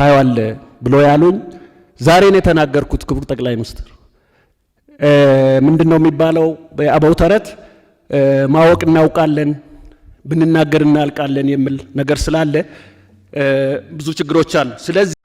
ታያለ ብሎ ያሉኝ ዛሬ ነው የተናገርኩት። ክቡር ጠቅላይ ሚኒስትር ምንድነው የሚባለው በአበው ተረት ማወቅ እናውቃለን ብንናገር እናልቃለን የሚል ነገር ስላለ ብዙ ችግሮች አሉ። ስለዚህ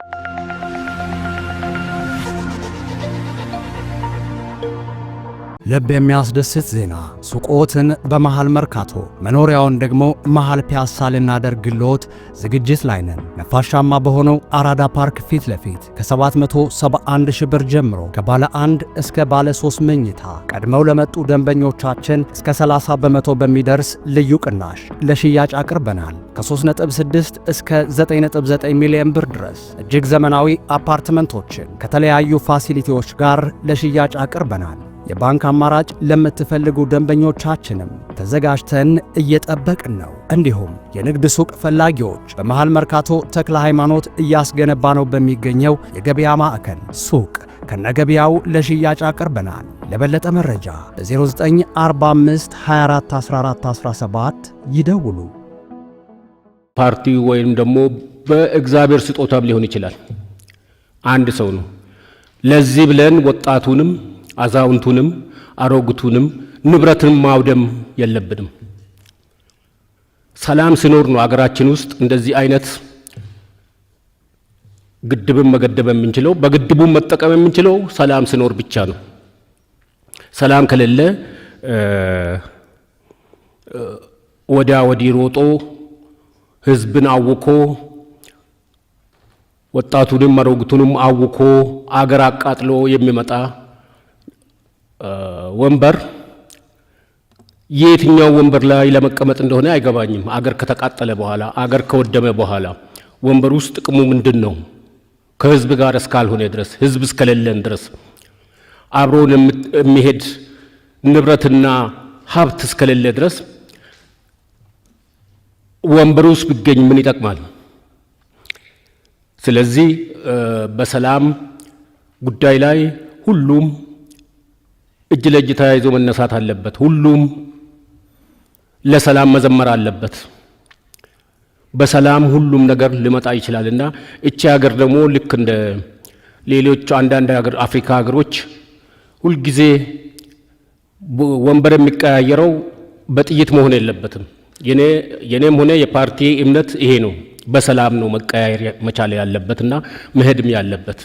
ልብ የሚያስደስት ዜና ሱቆትን በመሃል መርካቶ መኖሪያውን ደግሞ መሃል ፒያሳ ልናደርግልዎት ዝግጅት ላይ ነን። ነፋሻማ በሆነው አራዳ ፓርክ ፊት ለፊት ከ771 ሺህ ብር ጀምሮ ከባለ 1 እስከ ባለ 3 መኝታ ቀድመው ለመጡ ደንበኞቻችን እስከ 30 በመቶ በሚደርስ ልዩ ቅናሽ ለሽያጭ አቅርበናል። ከ3.6 እስከ 9.9 ሚሊዮን ብር ድረስ እጅግ ዘመናዊ አፓርትመንቶችን ከተለያዩ ፋሲሊቲዎች ጋር ለሽያጭ አቅርበናል። የባንክ አማራጭ ለምትፈልጉ ደንበኞቻችንም ተዘጋጅተን እየጠበቅን ነው። እንዲሁም የንግድ ሱቅ ፈላጊዎች በመሃል መርካቶ ተክለ ሃይማኖት እያስገነባ ነው በሚገኘው የገበያ ማዕከል ሱቅ ከነገበያው ለሽያጭ አቅርበናል። ለበለጠ መረጃ በ0945 24 14 17 ይደውሉ። ፓርቲው ወይም ደግሞ በእግዚአብሔር ስጦታም ሊሆን ይችላል አንድ ሰው ነው። ለዚህ ብለን ወጣቱንም አዛውንቱንም አሮግቱንም ንብረትን ማውደም የለብንም። ሰላም ሲኖር ነው አገራችን ውስጥ እንደዚህ አይነት ግድብን መገደብ የምንችለው፣ በግድቡም መጠቀም የምንችለው ሰላም ሲኖር ብቻ ነው። ሰላም ከሌለ ወዲያ ወዲህ ሮጦ ህዝብን አውኮ ወጣቱንም አሮግቱንም አውኮ አገር አቃጥሎ የሚመጣ ወንበር የትኛው ወንበር ላይ ለመቀመጥ እንደሆነ አይገባኝም። አገር ከተቃጠለ በኋላ አገር ከወደመ በኋላ ወንበር ውስጥ ጥቅሙ ምንድነው? ከህዝብ ጋር እስካልሆነ ድረስ ህዝብ እስከሌለን ድረስ አብሮን የሚሄድ ንብረትና ሀብት እስከሌለ ድረስ ወንበር ውስጥ ቢገኝ ምን ይጠቅማል? ስለዚህ በሰላም ጉዳይ ላይ ሁሉም እጅ ለእጅ ተያይዞ መነሳት አለበት። ሁሉም ለሰላም መዘመር አለበት። በሰላም ሁሉም ነገር ሊመጣ ይችላልና እቺ ሀገር ደግሞ ልክ እንደ ሌሎች አንዳንድ ሀገር አፍሪካ ሀገሮች ሁልጊዜ ወንበር የሚቀያየረው በጥይት መሆን የለበትም። የኔም ሆነ የፓርቲ እምነት ይሄ ነው። በሰላም ነው መቀያየር መቻል ያለበትና መሄድም ያለበት።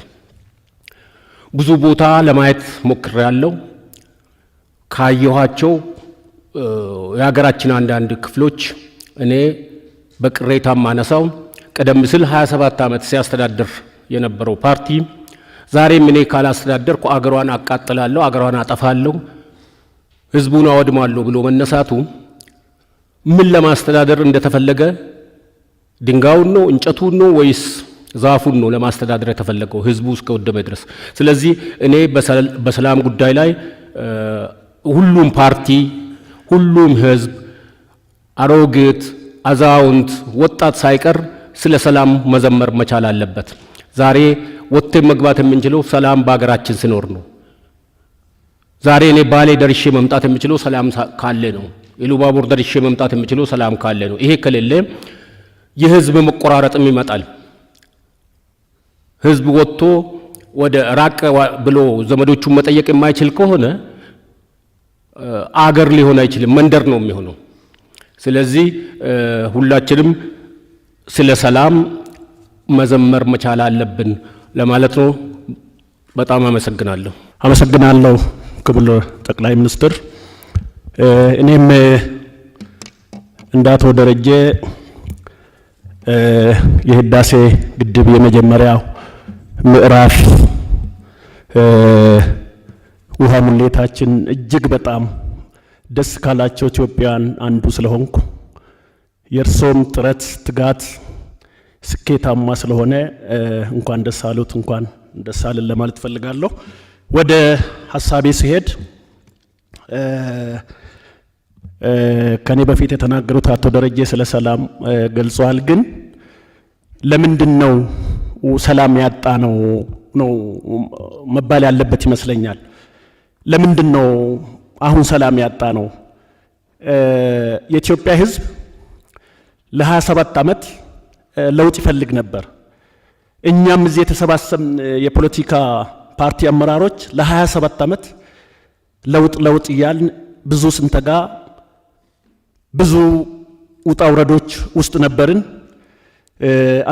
ብዙ ቦታ ለማየት ሞክሬያለሁ። ካየኋቸው የሀገራችን አንዳንድ ክፍሎች እኔ በቅሬታ ማነሳው ቀደም ሲል 27 ዓመት ሲያስተዳድር የነበረው ፓርቲ ዛሬም እኔ ካላስተዳደርኩ አገሯን አቃጥላለሁ፣ አገሯን አጠፋለሁ፣ ህዝቡን አወድማለሁ ብሎ መነሳቱ ምን ለማስተዳደር እንደተፈለገ ድንጋዩን ነው እንጨቱን ነው ወይስ ዛፉን ነው ለማስተዳደር የተፈለገው ህዝቡ እስከወደመ ድረስ? ስለዚህ እኔ በሰላም ጉዳይ ላይ ሁሉም ፓርቲ ሁሉም ህዝብ አሮግት አዛውንት ወጣት ሳይቀር ስለ ሰላም መዘመር መቻል አለበት። ዛሬ ወጥተን መግባት የምንችለው ሰላም በአገራችን ሲኖር ነው። ዛሬ እኔ ባሌ ደርሼ መምጣት የምችለው ሰላም ካለ ነው። ኢሉባቡር ደርሼ መምጣት የምችለው ሰላም ካለ ነው። ይሄ ከሌለ የህዝብ መቆራረጥም ይመጣል። ህዝብ ወጥቶ ወደ ራቅ ብሎ ዘመዶቹን መጠየቅ የማይችል ከሆነ አገር ሊሆን አይችልም፣ መንደር ነው የሚሆነው። ስለዚህ ሁላችንም ስለ ሰላም መዘመር መቻል አለብን ለማለት ነው። በጣም አመሰግናለሁ። አመሰግናለሁ ክቡር ጠቅላይ ሚኒስትር። እኔም እንዳቶ ደረጀ የህዳሴ ግድብ የመጀመሪያው ምዕራፍ ውሃ ሙሌታችን እጅግ በጣም ደስ ካላቸው ኢትዮጵያን አንዱ ስለሆንኩ የእርሶም ጥረት ትጋት ስኬታማ ስለሆነ እንኳን ደስ አሉት እንኳን ደስ አለን ለማለት ፈልጋለሁ። ወደ ሐሳቤ ሲሄድ ከኔ በፊት የተናገሩት አቶ ደረጀ ስለ ሰላም ገልጸዋል። ግን ለምንድነው ሰላም ያጣ ነው መባል ያለበት ይመስለኛል። ለምንድነው አሁን ሰላም ያጣ ነው? የኢትዮጵያ ህዝብ ለ27 ዓመት ለውጥ ይፈልግ ነበር። እኛም እዚህ የተሰባሰብን የፖለቲካ ፓርቲ አመራሮች ለ27 ዓመት ለውጥ እያልን ብዙ ስንተጋ ብዙ ውጣ ውረዶች ውስጥ ነበርን።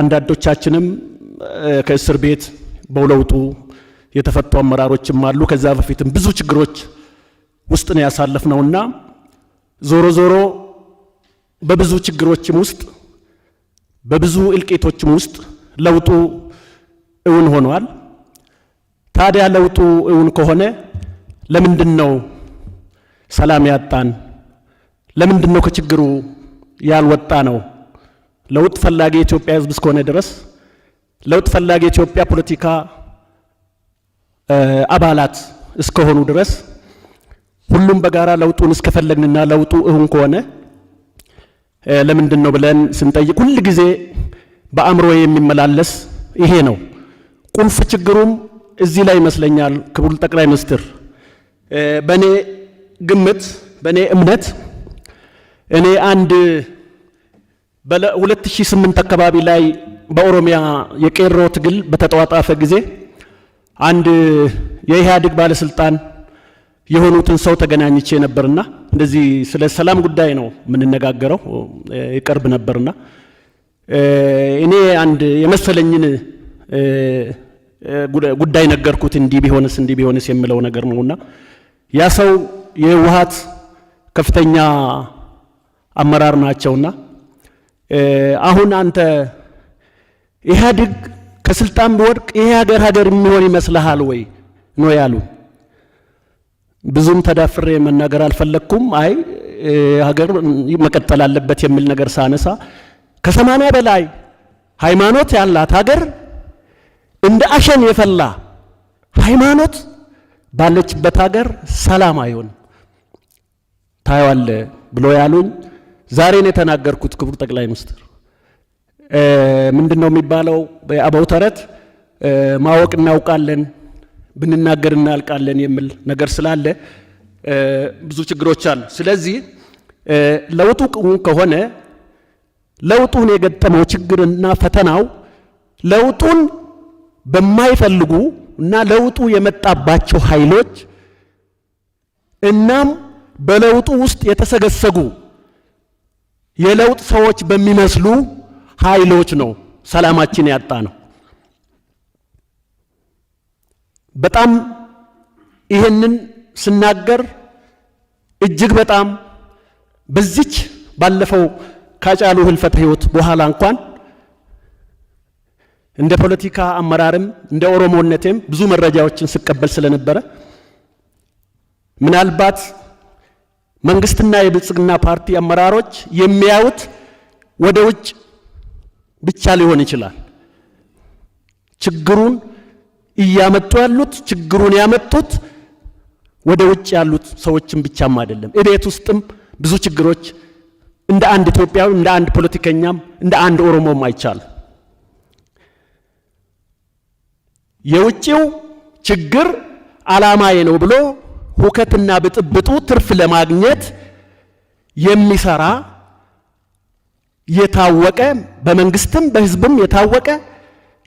አንዳንዶቻችንም ከእስር ቤት በለውጡ የተፈቱ አመራሮችም አሉ። ከዛ በፊትም ብዙ ችግሮች ውስጥ ነው ያሳለፍነውና ዞሮ በብዙ ችግሮችም ውስጥ በብዙ እልቂቶችም ውስጥ ለውጡ እውን ሆኗል። ታዲያ ለውጡ እውን ከሆነ ለምንድነው ሰላም ያጣን? ለምንድነው ከችግሩ ያልወጣ ነው? ለውጥ ፈላጊ የኢትዮጵያ ሕዝብ እስከሆነ ድረስ ለውጥ ፈላጊ የኢትዮጵያ ፖለቲካ አባላት እስከሆኑ ድረስ ሁሉም በጋራ ለውጡን እስከፈለግንና ለውጡ እውን ከሆነ ለምንድነው ብለን ስንጠይቅ ሁሉ ጊዜ በአእምሮ የሚመላለስ ይሄ ነው። ቁልፍ ችግሩም እዚህ ላይ ይመስለኛል። ክቡር ጠቅላይ ሚኒስትር፣ በኔ ግምት በኔ እምነት እኔ አንድ በ2008 አካባቢ ላይ በኦሮሚያ የቄሮ ትግል በተጧጧፈ ጊዜ አንድ የኢህአዴግ ባለስልጣን የሆኑትን ሰው ተገናኝቼ ነበርና እንደዚህ ስለ ሰላም ጉዳይ ነው የምንነጋገረው ይቀርብ ነበርና እኔ አንድ የመሰለኝን ጉዳይ ነገርኩት። እንዲህ ቢሆንስ የሚለው ነገር ነውና ያ ሰው የህወሓት ከፍተኛ አመራር ናቸውና አሁን አንተ ኢህአዴግ ከስልጣን ቢወድቅ ይሄ ሀገር የሚሆን ይመስልሃል ወይ ነው ያሉ። ብዙም ተዳፍሬ መናገር አልፈለኩም። አይ ሀገር መቀጠል አለበት የሚል ነገር ሳነሳ ከ80 በላይ ሃይማኖት ያላት ሀገር እንደ አሸን የፈላ ሃይማኖት ባለችበት ሀገር ሰላም አይሆንም ታያለ ብሎ ያሉኝ ዛሬ ነው የተናገርኩት። ክቡር ጠቅላይ ሚኒስትር ምንድነው የሚባለው በአበው ተረት ማወቅ እናውቃለን ብንናገር እናልቃለን የሚል ነገር ስላለ ብዙ ችግሮች አሉ። ስለዚህ ለውጡ ከሆነ ለውጡን የገጠመው ችግርና ፈተናው ለውጡን በማይፈልጉ እና ለውጡ የመጣባቸው ኃይሎች እናም በለውጡ ውስጥ የተሰገሰጉ የለውጥ ሰዎች በሚመስሉ ኃይሎች ነው ሰላማችን ያጣ ነው። በጣም ይሄንን ስናገር እጅግ በጣም በዚች ባለፈው ካጫሉ ህልፈተ ህይወት በኋላ እንኳን እንደ ፖለቲካ አመራርም እንደ ኦሮሞነቴም ብዙ መረጃዎችን ስቀበል ስለነበረ ምናልባት መንግስትና የብልጽግና ፓርቲ አመራሮች የሚያዩት ወደ ውጭ ብቻ ሊሆን ይችላል። ችግሩን እያመጡ ያሉት ችግሩን ያመጡት ወደ ውጭ ያሉት ሰዎችን ብቻም አይደለም። እቤት ውስጥም ብዙ ችግሮች እንደ አንድ ኢትዮጵያዊ እንደ አንድ ፖለቲከኛም እንደ አንድ ኦሮሞም አይቻል። የውጭው ችግር ዓላማዬ ነው ብሎ ሁከትና ብጥብጡ ትርፍ ለማግኘት የሚሰራ የታወቀ በመንግስትም በህዝብም የታወቀ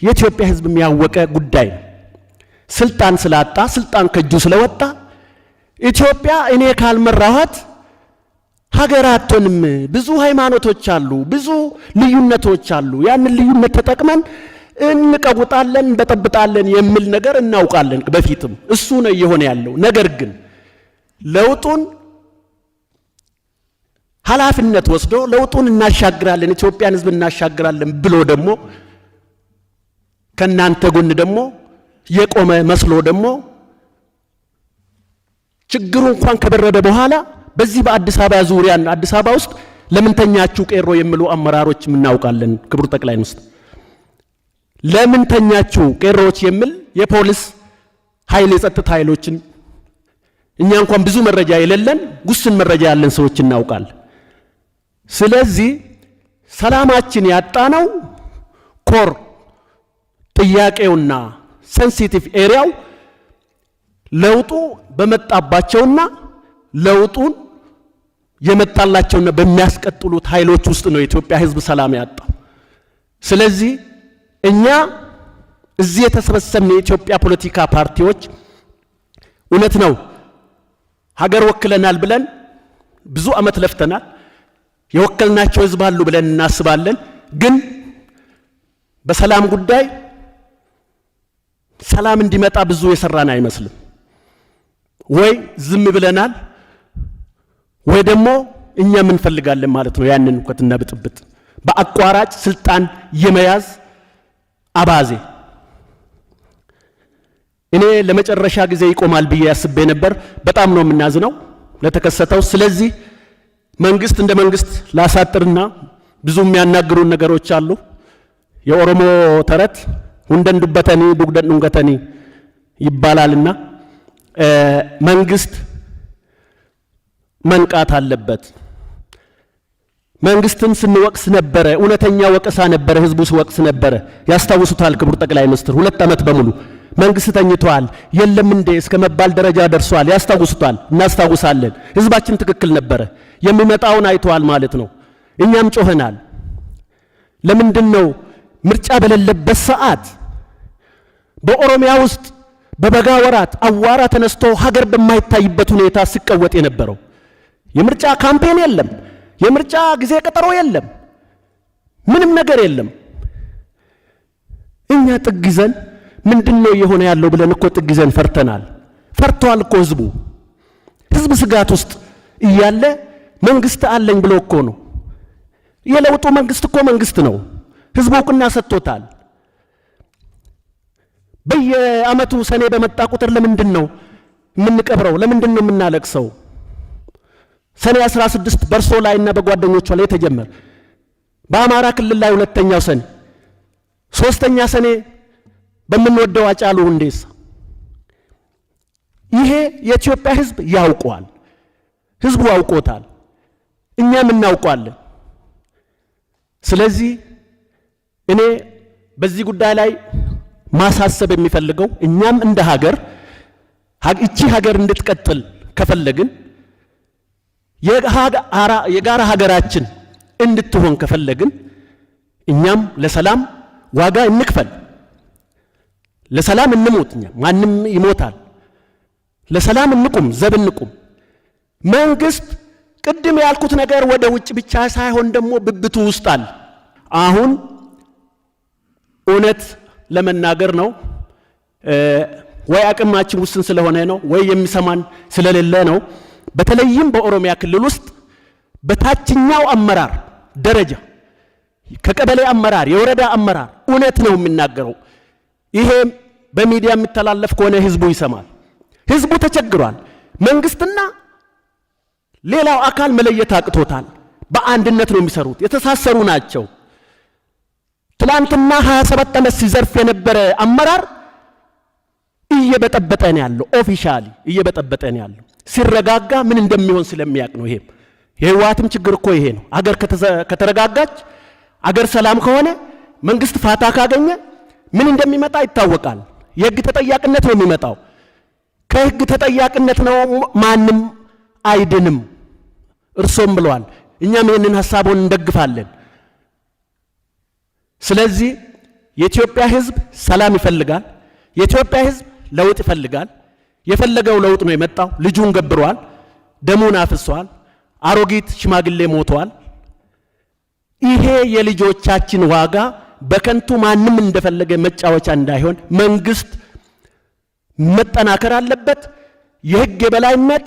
የኢትዮጵያ ህዝብም ያወቀ ጉዳይ ነው። ስልጣን ስላጣ ስልጣን ከእጁ ስለወጣ ኢትዮጵያ እኔ ካልመራኋት ሀገር አትሆንም፣ ብዙ ሃይማኖቶች አሉ፣ ብዙ ልዩነቶች አሉ፣ ያንን ልዩነት ተጠቅመን እንቀውጣለን በጠብጣለን የሚል ነገር እናውቃለን። በፊትም እሱ ነው እየሆነ ያለው። ነገር ግን ለውጡን ኃላፊነት ወስዶ ለውጡን እናሻግራለን ኢትዮጵያን ህዝብ እናሻግራለን ብሎ ደግሞ ከናንተ ጎን ደግሞ የቆመ መስሎ ደግሞ ችግሩ እንኳን ከበረደ በኋላ በዚህ በአዲስ አበባ ዙሪያን አዲስ አበባ ውስጥ ለምን ተኛችሁ ቄሮ የሚሉ አመራሮች እናውቃለን። ክቡር ጠቅላይ ሚኒስትር ለምን ተኛችሁ ቄሮዎች የሚል የፖሊስ ኃይል የጸጥታ ኃይሎችን እኛ እንኳን ብዙ መረጃ የሌለን ጉስን መረጃ ያለን ሰዎች እናውቃለን። ስለዚህ ሰላማችን ያጣነው ኮር ጥያቄውና ሴንሲቲቭ ኤሪያው ለውጡ በመጣባቸውና ለውጡን የመጣላቸውና በሚያስቀጥሉት ኃይሎች ውስጥ ነው የኢትዮጵያ ህዝብ ሰላም ያጣው። ስለዚህ እኛ እዚህ የተሰበሰብን የኢትዮጵያ ፖለቲካ ፓርቲዎች እውነት ነው ሀገር ወክለናል ብለን ብዙ አመት ለፍተናል። የወከልናቸው ህዝብ አሉ ብለን እናስባለን። ግን በሰላም ጉዳይ ሰላም እንዲመጣ ብዙ የሰራን አይመስልም። ወይ ዝም ብለናል ወይ ደግሞ እኛም እንፈልጋለን ማለት ነው ያንን ሁከትና ብጥብጥ በአቋራጭ ስልጣን የመያዝ አባዜ። እኔ ለመጨረሻ ጊዜ ይቆማል ብዬ ያስቤ ነበር። በጣም ነው የምናዝነው ለተከሰተው። ስለዚህ መንግስት እንደ መንግስት ላሳጥርና ብዙ የሚያናግሩን ነገሮች አሉ። የኦሮሞ ተረት ሁንደን ዱበተኒ ዱግደን ዱንገተኒ ይባላልና መንግስት መንቃት አለበት። መንግስትን ስንወቅስ ነበረ፣ እውነተኛ ወቀሳ ነበረ፣ ህዝቡ ሲወቅስ ነበረ። ያስታውሱታል ክቡር ጠቅላይ ሚኒስትር 2 ዓመት በሙሉ መንግስት ተኝቷል የለም እንዴ እስከ መባል ደረጃ ደርሷል። ያስታውሱታል፣ እናስታውሳለን። ህዝባችን ትክክል ነበረ፣ የሚመጣውን አይቷል ማለት ነው። እኛም ጮኸናል። ለምንድነው ምርጫ በሌለበት ሰዓት በኦሮሚያ ውስጥ በበጋ ወራት አዋራ ተነስቶ ሀገር በማይታይበት ሁኔታ ሲቀወጥ የነበረው? የምርጫ ካምፔን የለም፣ የምርጫ ጊዜ ቀጠሮ የለም፣ ምንም ነገር የለም። እኛ ጥግ ይዘን ምንድነው የሆነ ያለው ብለን እኮ ጥግ ይዘን ፈርተናል። ፈርቷል እኮ ህዝብ ስጋት ውስጥ እያለ መንግስት አለኝ ብሎ እኮ ነው። የለውጡ መንግስት እኮ መንግስት ነው፣ ህዝቡ እውቅና ሰጥቶታል። በየአመቱ ሰኔ በመጣ ቁጥር ለምንድነው የምንቀብረው? ለምንድነው የምናለቅሰው? ሰኔ 16 በርሶ ላይና በጓደኞቹ ላይ ተጀመረ። በአማራ ክልል ላይ 2ኛው ሰኔ፣ 3ኛ ሰኔ በምንወደው አጫሉ ሁንዴሳ። ይሄ የኢትዮጵያ ህዝብ ያውቀዋል፣ ህዝቡ ያውቆታል፣ እኛም እናውቀዋለን። ስለዚህ እኔ በዚህ ጉዳይ ላይ ማሳሰብ የሚፈልገው እኛም እንደ ሀገር እቺ ሀገር እንድትቀጥል ከፈለግን የጋራ ሀገራችን እንድትሆን ከፈለግን እኛም ለሰላም ዋጋ እንክፈል። ለሰላም እንሞት፣ ማንም ይሞታል። ለሰላም እንቁም፣ ዘብ እንቁም። መንግስት ቅድም ያልኩት ነገር ወደ ውጭ ብቻ ሳይሆን ደግሞ ብብቱ ውስጥ አለ። አሁን እውነት ለመናገር ነው ወይ አቅማችን ውስን ስለሆነ ነው ወይ የሚሰማን ስለሌለ ነው። በተለይም በኦሮሚያ ክልል ውስጥ በታችኛው አመራር ደረጃ ከቀበሌ አመራር የወረዳ አመራር እውነት ነው የሚናገረው። ይሄ በሚዲያ የሚተላለፍ ከሆነ ህዝቡ ይሰማል። ህዝቡ ተቸግሯል። መንግስትና ሌላው አካል መለየት አቅቶታል። በአንድነት ነው የሚሰሩት፣ የተሳሰሩ ናቸው። ትላንትና 27 ዓመት ሲዘርፍ የነበረ አመራር እየበጠበጠ ነው ያለው። ኦፊሻሊ እየበጠበጠ ነው ያለው። ሲረጋጋ ምን እንደሚሆን ስለሚያውቅ ነው። ይሄም የህወሓትም ችግር እኮ ይሄ ነው። አገር ከተረጋጋች፣ አገር ሰላም ከሆነ፣ መንግስት ፋታ ካገኘ ምን እንደሚመጣ ይታወቃል። የህግ ተጠያቂነት ነው የሚመጣው። ከህግ ተጠያቂነት ነው ማንም አይድንም። እርሶም ብለዋል፣ እኛም ይህንን ሐሳቡን እንደግፋለን። ስለዚህ የኢትዮጵያ ህዝብ ሰላም ይፈልጋል። የኢትዮጵያ ህዝብ ለውጥ ይፈልጋል። የፈለገው ለውጥ ነው የመጣው። ልጁን ገብሯል፣ ደሙን አፍሷል፣ አሮጊት ሽማግሌ ሞቷል። ይሄ የልጆቻችን ዋጋ በከንቱ ማንም እንደፈለገ መጫወቻ እንዳይሆን መንግስት መጠናከር አለበት። የህግ የበላይነት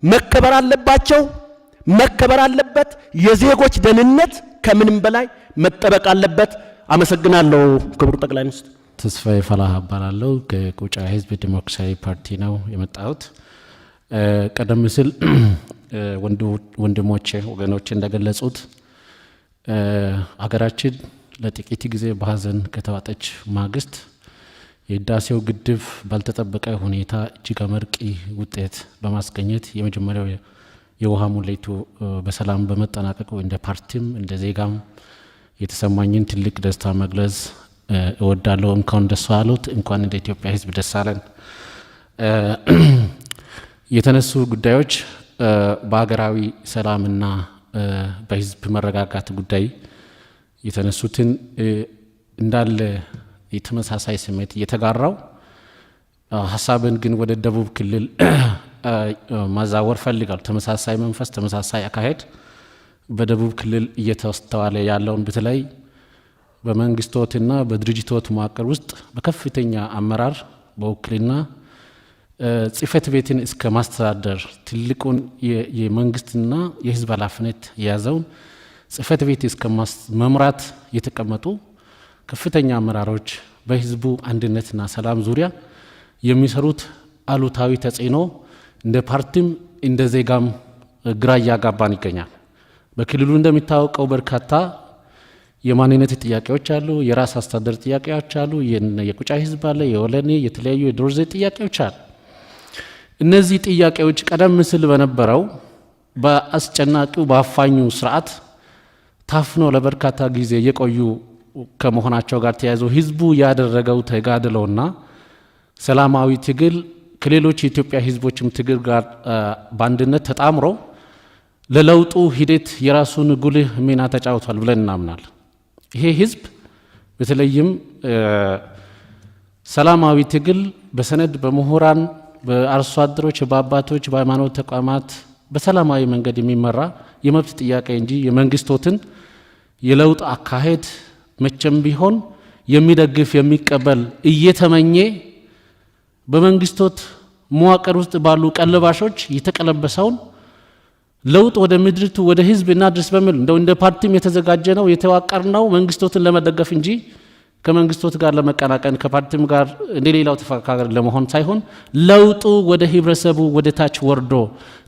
መከበር አለባቸው፣ መከበር አለበት። የዜጎች ደህንነት ከምንም በላይ መጠበቅ አለበት። አመሰግናለሁ ክቡር ጠቅላይ ሚኒስትር። ተስፋዬ ፈላህ እባላለሁ። ከቁጫ ህዝብ ዲሞክራሲያዊ ፓርቲ ነው የመጣሁት። ቀደም ሲል ወንድሞቼ ወገኖቼ እንደገለጹት ሀገራችን ለጥቂት ጊዜ በሀዘን ከተዋጠች ማግስት የህዳሴው ግድብ ባልተጠበቀ ሁኔታ እጅግ አመርቂ ውጤት በማስገኘት የመጀመሪያው የውሃ ሙሌቱ በሰላም በመጠናቀቁ እንደ ፓርቲም እንደ ዜጋም የተሰማኝን ትልቅ ደስታ መግለጽ እወዳለሁ። እንኳን ደስ አሎት፣ እንኳን እንደ ኢትዮጵያ ህዝብ ደስ አለን። የተነሱ ጉዳዮች በሀገራዊ ሰላምና በህዝብ መረጋጋት ጉዳይ የተነሱትን እንዳለ የተመሳሳይ ስሜት እየተጋራው ሐሳብን ግን ወደ ደቡብ ክልል ማዛወር ፈልጋል። ተመሳሳይ መንፈስ ተመሳሳይ አካሄድ በደቡብ ክልል እየተስተዋለ ያለውን በተለይ በመንግስቶትና በድርጅቶች መዋቅር ውስጥ በከፍተኛ አመራር በውክልና ጽሕፈት ቤትን እስከ ማስተዳደር ትልቁን የመንግስትና የህዝብ ኃላፊነት የያዘውን ጽሕፈት ቤት እስከ መምራት የተቀመጡ ከፍተኛ አመራሮች በህዝቡ አንድነትና ሰላም ዙሪያ የሚሰሩት አሉታዊ ተጽዕኖ እንደ ፓርቲም እንደ ዜጋም ግራ ያጋባን ይገኛል። በክልሉ እንደሚታወቀው በርካታ የማንነት ጥያቄዎች አሉ፣ የራስ አስተዳደር ጥያቄዎች አሉ፣ የቁጫ ህዝብ አለ፣ የወለኔ የተለያዩ የዶርዜ ጥያቄዎች አሉ። እነዚህ ጥያቄዎች ቀደም ሲል በነበረው በአስጨናቂው በአፋኙ ስርዓት ታፍኖ ለበርካታ ጊዜ የቆዩ ከመሆናቸው ጋር ተያይዞ ህዝቡ ያደረገው ተጋድሎና ሰላማዊ ትግል ከሌሎች የኢትዮጵያ ህዝቦችም ትግል ጋር በአንድነት ተጣምሮ ለለውጡ ሂደት የራሱን ጉልህ ሚና ተጫውቷል ብለን እናምናለን። ይሄ ህዝብ በተለይም ሰላማዊ ትግል በሰነድ በምሁራን በአርሶ አደሮች በአባቶች በሃይማኖት ተቋማት በሰላማዊ መንገድ የሚመራ የመብት ጥያቄ እንጂ የመንግስቶትን የለውጥ አካሄድ መቼም ቢሆን የሚደግፍ የሚቀበል እየተመኘ በመንግስቶት መዋቅር ውስጥ ባሉ ቀለባሾች የተቀለበሰውን ለውጥ ወደ ምድርቱ ወደ ህዝብ እናድርስ በሚል እንደ ፓርቲም የተዘጋጀ ነው የተዋቀር ነው መንግስቶትን ለመደገፍ እንጂ ከመንግስቶት ጋር ለመቀናቀን ከፓርቲም ጋር እንደሌላው ተፈካካሪ ለመሆን ሳይሆን ለውጡ ወደ ህብረተሰቡ ወደ ታች ወርዶ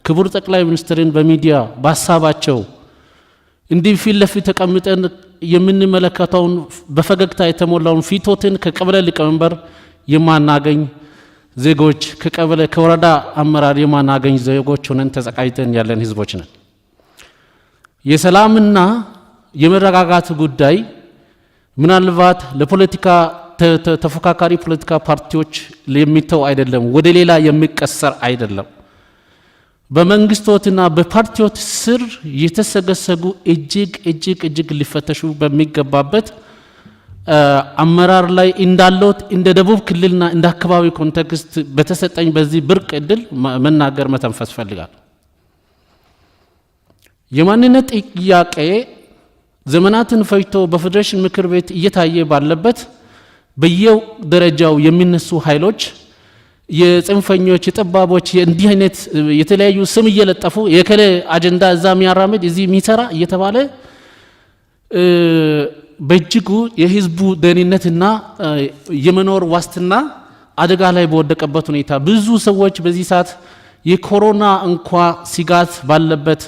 ክቡር ጠቅላይ ሚኒስትርን በሚዲያ በሀሳባቸው እንዲህ ፊት ለፊት ተቀምጠን የምንመለከተውን በፈገግታ የተሞላውን ፊቶትን ከቀበሌ ሊቀመንበር የማናገኝ ዜጎች ከቀበሌ ከወረዳ አመራር የማናገኝ ዜጎች ሆነን ተሰቃይተን ያለን ህዝቦች ነን። የሰላምና የመረጋጋት ጉዳይ ምናልባት ለፖለቲካ ተፎካካሪ ፖለቲካ ፓርቲዎች የሚተው አይደለም፣ ወደ ሌላ የሚቀሰር አይደለም። በመንግስቶትና በፓርቲዎች ስር የተሰገሰጉ እጅግ ሊፈተሹ በሚገባበት አመራር ላይ እንዳለው እንደ ደቡብ ክልልና እንደ አካባቢ ኮንቴክስት በተሰጠኝ በዚህ ብርቅ እድል መናገር መተንፈስ ፈልጋል። የማንነት ጥያቄ ዘመናትን ፈጅቶ በፌዴሬሽን ምክር ቤት እየታየ ባለበት በየው ደረጃው የሚነሱ ኃይሎች የጽንፈኞች የጠባቦች እንዲህ አይነት የተለያዩ ስም እየለጠፉ የከለ አጀንዳ እዛ የሚያራምድ እዚህ የሚሰራ እየተባለ በእጅጉ የህዝቡ ደህንነትና የመኖር ዋስትና አደጋ ላይ በወደቀበት ሁኔታ ብዙ ሰዎች በዚህ ሰዓት የኮሮና እንኳ ስጋት ባለበት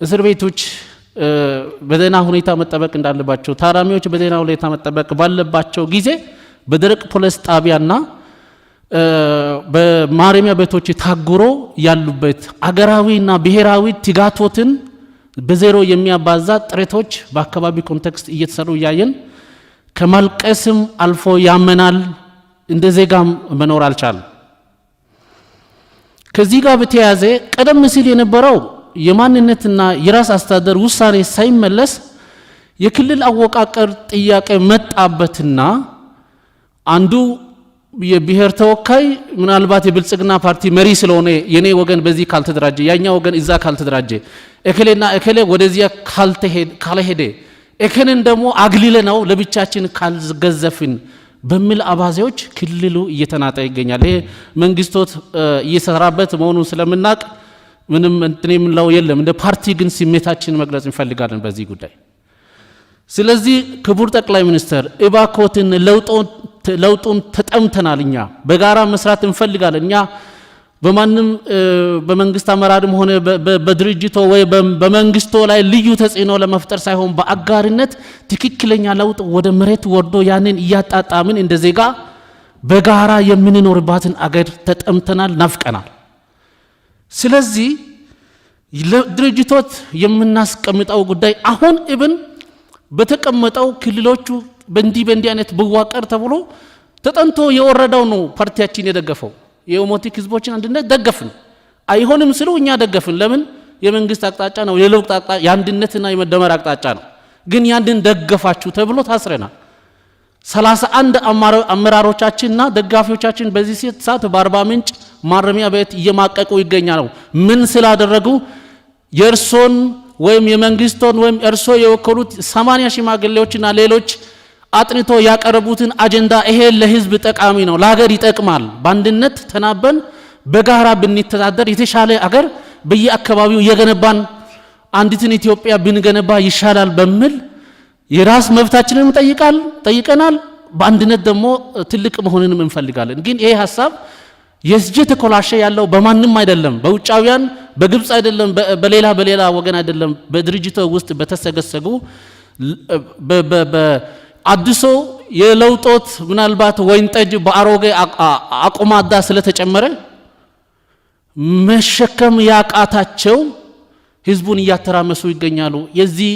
እስር ቤቶች በደህና ሁኔታ መጠበቅ እንዳለባቸው ታራሚዎች በደህና ሁኔታ መጠበቅ ባለባቸው ጊዜ በደረቅ ፖሊስ ጣቢያና በማረሚያ ቤቶች ታጉሮ ያሉበት አገራዊና ብሔራዊ ትጋቶትን በዜሮ የሚያባዛ ጥረቶች በአካባቢ ኮንቴክስት እየተሰሩ ያየን ከማልቀስም አልፎ ያመናል። እንደ ዜጋም መኖር አልቻለም። ከዚህ ጋር በተያያዘ ቀደም ሲል የነበረው የማንነትና የራስ አስተዳደር ውሳኔ ሳይመለስ የክልል አወቃቀር ጥያቄ መጣበትና አንዱ የብሔር ተወካይ ምናልባት የብልጽግና ፓርቲ መሪ ስለሆነ የኔ ወገን በዚህ ካልተደራጀ ያኛው ወገን እዛ ካልተደራጀ እከሌና እከሌ ወደዚያ ካልሄደ እከሌን ደግሞ አግሊለ ነው ለብቻችን ካልገዘፍን በሚል አባዜዎች ክልሉ እየተናጠ ይገኛል። ይሄ መንግስቶት እየሰራበት መሆኑን ስለምናቅ ምንም እንትን የምንለው የለም። እንደ ፓርቲ ግን ስሜታችን መግለጽ እንፈልጋለን በዚህ ጉዳይ። ስለዚህ ክቡር ጠቅላይ ሚኒስትር እባክዎትን ለውጡን ተጠምተናል፣ እኛ በጋራ መስራት እንፈልጋለን። እኛ በማንም በመንግስት አመራርም ሆነ በድርጅቶ ወይ በመንግስቶ ላይ ልዩ ተጽዕኖ ለመፍጠር ሳይሆን በአጋርነት ትክክለኛ ለውጥ ወደ መሬት ወርዶ ያንን እያጣጣምን እንደ ዜጋ በጋራ የምንኖርባትን አገር ተጠምተናል፣ ናፍቀናል። ስለዚህ ድርጅቶች የምናስቀምጠው ጉዳይ አሁን ኢብን በተቀመጠው ክልሎቹ በእንዲህ አይነት በዋቀር ተብሎ ተጠንቶ የወረደው ነው ፓርቲያችን የደገፈው። የኦሞቲክ ህዝቦችን አንድነት ደገፍን። አይሆንም ስሉ እኛ ደገፍን። ለምን? የመንግስት አቅጣጫ ነው፣ የለውጥ አቅጣጫ፣ የአንድነትና የመደመር አቅጣጫ ነው። ግን ያንን ደገፋችሁ ተብሎ ታስረናል። 31 አመራሮቻችንና ደጋፊዎቻችን በዚህ ሰዓት በአርባ ምንጭ ማረሚያ ቤት እየማቀቁ ይገኛሉ። ምን ስላደረጉ? የእርሶን ወይም የመንግስቶን ወይም እርሶ የወከሉት 80 ሽማግሌዎችና ሌሎች አጥንቶ ያቀረቡትን አጀንዳ ይሄ ለህዝብ ጠቃሚ ነው፣ ለሀገር ይጠቅማል፣ በአንድነት ተናበን በጋራ ብንተዳደር የተሻለ አገር በየአካባቢው የገነባን አንዲትን ኢትዮጵያ ብንገነባ ይሻላል በሚል የራስ መብታችንን ጠይቀናል። በአንድነት ደግሞ ትልቅ መሆንንም እንፈልጋለን። ግን ይሄ ሐሳብ የተኮላሸ ያለው በማንም አይደለም፣ በውጫውያን በግብጽ አይደለም፣ በሌላ ወገን አይደለም፣ በድርጅቱ ውስጥ በተሰገሰጉ አዲሶ የለውጦት ምናልባት ወይን ጠጅ በአሮጌ አቁማዳ ስለተጨመረ መሸከም ያቃታቸው ህዝቡን እያተራመሱ ይገኛሉ። የዚህ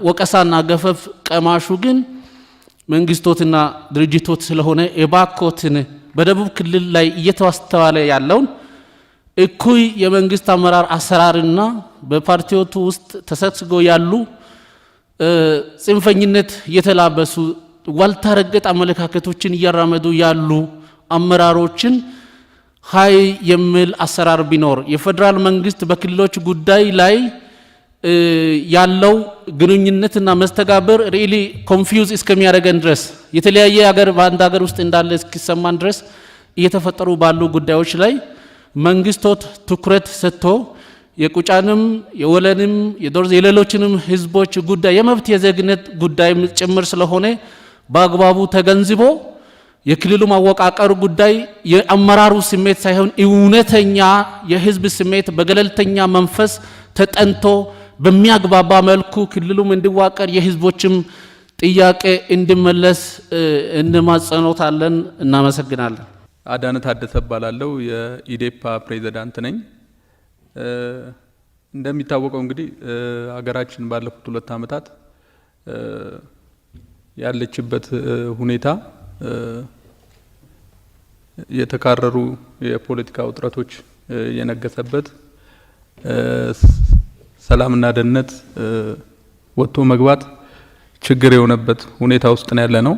ወቀሳና ገፈፍ ቀማሹ ግን መንግስቶትና ድርጅቶት ስለሆነ የባኮትን በደቡብ ክልል ላይ እየተዋስተዋለ ያለውን እኩይ የመንግስት አመራር አሰራርና በፓርቲዎቱ ውስጥ ተሰግስገው ያሉ ጽንፈኝነት የተላበሱ ዋልታረገጥ አመለካከቶችን እያራመዱ ያሉ አመራሮችን ሃይ የሚል አሰራር ቢኖር የፌደራል መንግስት በክልሎች ጉዳይ ላይ ያለው ግንኙነትና መስተጋብር ሪሊ ኮንፊውዝ እስከሚያደርገን ድረስ የተለያየ ሀገር በአንድ ሀገር ውስጥ እንዳለ እስኪሰማን ድረስ እየተፈጠሩ ባሉ ጉዳዮች ላይ መንግስቶት ትኩረት ሰጥቶ የቁጫንም የወለንም የዶርዝ የሌሎችንም ህዝቦች ጉዳይ የመብት የዜግነት ጉዳይ ጭምር ስለሆነ በአግባቡ ተገንዝቦ የክልሉ ማወቃቀር ጉዳይ የአመራሩ ስሜት ሳይሆን እውነተኛ የህዝብ ስሜት በገለልተኛ መንፈስ ተጠንቶ በሚያግባባ መልኩ ክልሉም እንዲዋቀር የህዝቦችም ጥያቄ እንዲመለስ እንማጸኖታለን። እናመሰግናለን። አዳነ ታደሰ እባላለሁ። የኢዴፓ ፕሬዝዳንት ነኝ። እንደሚታወቀው እንግዲህ ሀገራችን ባለፉት 2 ዓመታት ያለችበት ሁኔታ የተካረሩ የፖለቲካ ውጥረቶች የነገሰበት ሰላምና ደህንነት ወጥቶ መግባት ችግር የሆነበት ሁኔታ ውስጥ ነው ያለ ነው።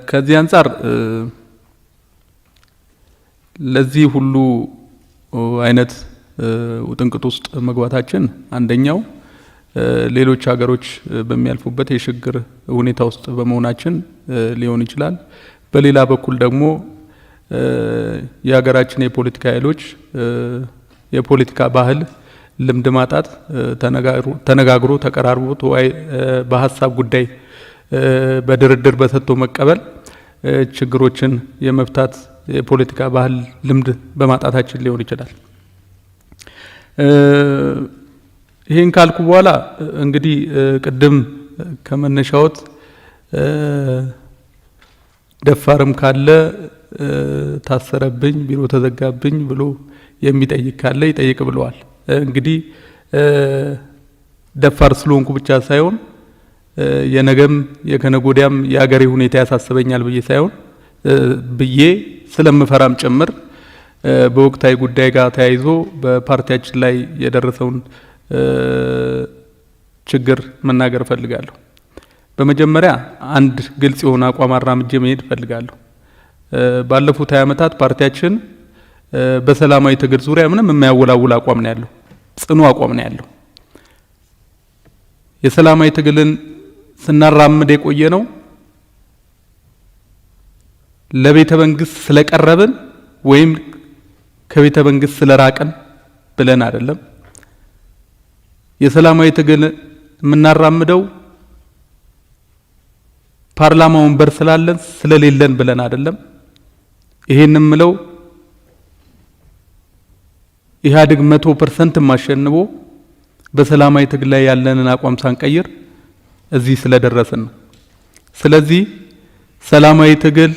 ከዚህ አንፃር ለዚህ ሁሉ አይነት ውጥንቅጥ ውስጥ መግባታችን አንደኛው ሌሎች ሀገሮች በሚያልፉበት የሽግግር ሁኔታ ውስጥ በመሆናችን ሊሆን ይችላል። በሌላ በኩል ደግሞ የሀገራችን የፖለቲካ ኃይሎች የፖለቲካ ባህል ልምድ ማጣት፣ ተነጋግሮ ተቀራርቦ በሀሳብ ጉዳይ በድርድር በሰጥቶ መቀበል ችግሮችን የመፍታት የፖለቲካ ባህል ልምድ በማጣታችን ሊሆን ይችላል። ይሄን ካልኩ በኋላ እንግዲህ ቅድም ከመነሻዎት ደፋርም ካለ ታሰረብኝ፣ ቢሮ ተዘጋብኝ ብሎ የሚጠይቅ ካለ ይጠይቅ ብለዋል። እንግዲህ ደፋር ስለሆንኩ ብቻ ሳይሆን የነገም የከነጎዲያም የሀገሬ ሁኔታ ያሳስበኛል ብዬ ስለምፈራም ጭምር በወቅታዊ ጉዳይ ጋር ተያይዞ በፓርቲያችን ላይ የደረሰውን ችግር መናገር ፈልጋለሁ። በመጀመሪያ አንድ ግልጽ የሆነ አቋም አራምጄ መሄድ ፈልጋለሁ። ባለፉት 20 ዓመታት ፓርቲያችን በሰላማዊ ትግል ዙሪያ ምንም የማያወላውል አቋም ነው ያለው፣ ጽኑ አቋም ነው ያለው። የሰላማዊ ትግልን ስናራምድ የቆየ ነው ለቤተ መንግስት ስለቀረብን ወይም ከቤተ መንግስት ስለራቅን ብለን አይደለም። የሰላማዊ ትግል የምናራምደው ፓርላማው ወንበር ስላለን ስለሌለን ብለን አይደለም። ይሄንን ምለው ኢህአዴግ 100% ማሸንፎ በሰላማዊ ትግል ላይ ያለንን አቋም ሳንቀይር እዚህ ስለደረስን ነው። ስለዚህ ሰላማዊ ትግል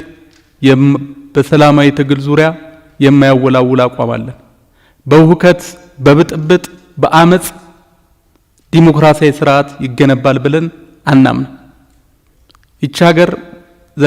በሰላማዊ ትግል ዙሪያ የማያወላውል አቋም አለን። በውህከት በብጥብጥ በአመጽ ዲሞክራሲያዊ ስርዓት ይገነባል ብለን አናምን። ይህች ሀገር